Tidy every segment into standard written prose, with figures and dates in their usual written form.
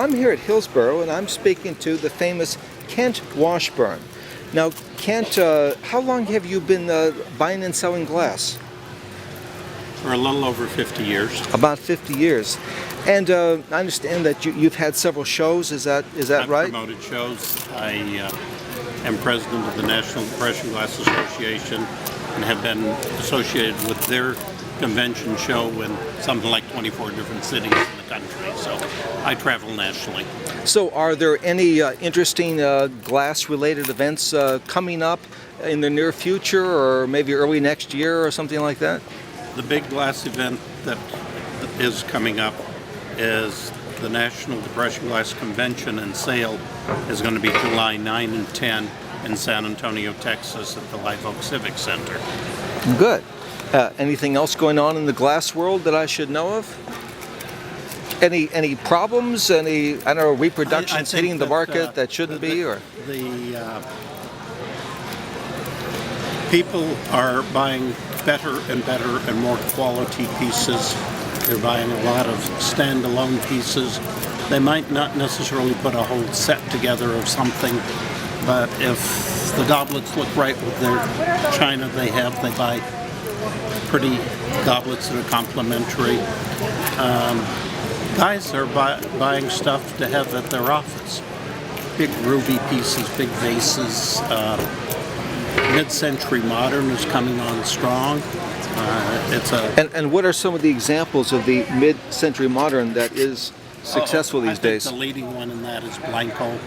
I'm here at Hillsborough, and I'm speaking to the famous Kent Washburn. Now, Kent, how long have you been buying and selling glass? For a little over 50 years. About 50 years. And I understand that you've had several shows. Is that right? I've promoted shows. I am president of the National Depression Glass Association and have been associated with their convention show in something like 24 different cities in the country. So I travel nationally. So are there any interesting glass-related events coming up in the near future, or maybe early next year or something like that? The big glass event that is coming up is the National Depression Glass Convention and Sale is going to be July 9 and 10 in San Antonio, Texas at the Live Oak Civic Center. Good. Anything else going on in the glass world that I should know of? Any problems? Any, I don't know, reproductions hitting the market that shouldn't be? Or the people are buying better and better and more quality pieces. They're buying a lot of standalone pieces. They might not necessarily put a whole set together of something, but if the goblets look right with their china they buy pretty goblets that are complementary. Guys are buying stuff to have at their office. Big ruby pieces, big vases. Mid-century modern is coming on strong. And what are some of the examples of the mid-century modern that is successful these days? I think the leading one in that is Blanco.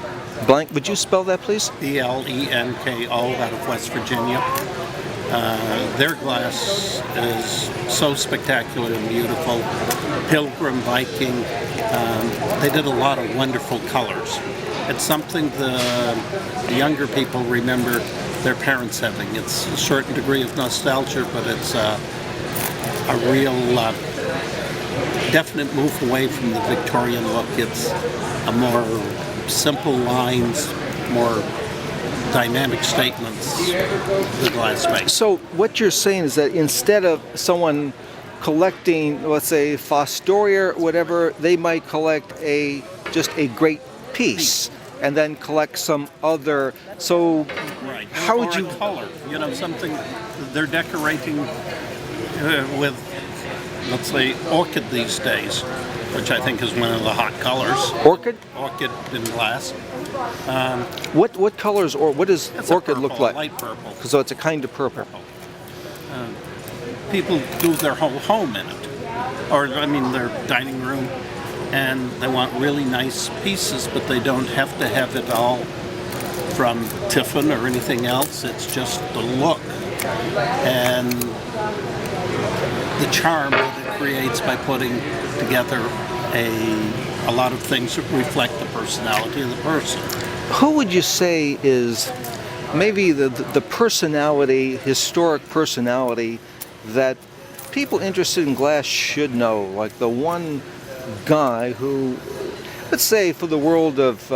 Would you spell that, please? Blenko out of West Virginia. Their glass is so spectacular and beautiful. Pilgrim, Viking, they did a lot of wonderful colors. It's something the younger people remember their parents having. It's a certain degree of nostalgia, but it's a real definite move away from the Victorian look. It's a more simple lines, more dynamic statements the glass makes. So what you're saying is that instead of someone collecting, let's say, Fostoria or whatever, they might collect just a great piece and then collect some other. So right. How or would you color? You know, something they're decorating with, let's say, orchid these days, which I think is one of the hot colors. Orchid? Orchid in glass. What colors, or what does orchid purple, look like? Light purple. So it's a kind of purple. People do their whole home in it, or I mean their dining room, and they want really nice pieces, but they don't have to have it all from Tiffin or anything else. It's just the look and the charm that it creates by putting together a lot of things that reflect the personality of the person. Who would you say is maybe the personality, historic personality, that people interested in glass should know? Like the one guy who, let's say for the world of,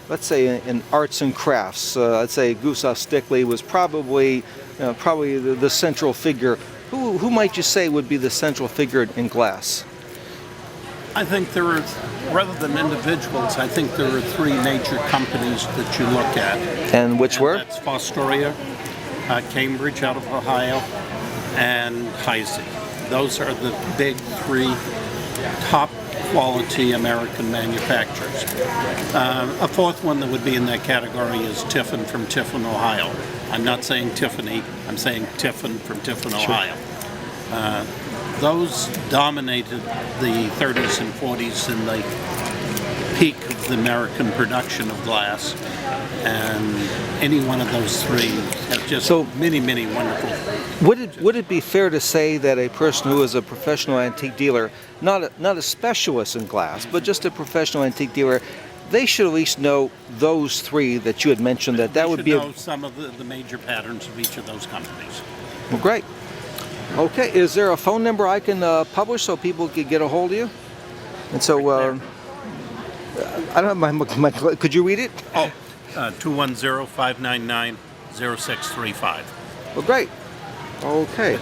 let's say in arts and crafts, let's say Gustav Stickley was probably the central figure. Who might you say would be the central figure in glass? I think there are, rather than individuals, I think there are three major companies that you look at. And which were? That's Fostoria, Cambridge out of Ohio, and Heisey. Those are the big three top quality American manufacturers. A fourth one that would be in that category is Tiffin from Tiffin, Ohio. I'm not saying Tiffany, I'm saying Tiffin from Tiffin, Ohio. Those dominated the 30s and 40s in the peak of the American production of glass, and any one of those three have just many, many wonderful. Would it be fair to say that a person who is a professional antique dealer, not a specialist in glass, but just a professional antique dealer, they should at least know those three that you had mentioned? That would be know some of the major patterns of each of those companies. Well, great. Okay, is there a phone number I can publish so people can get a hold of you? And so, I don't have my could you read it? 210-599-0635. Well, great. Okay.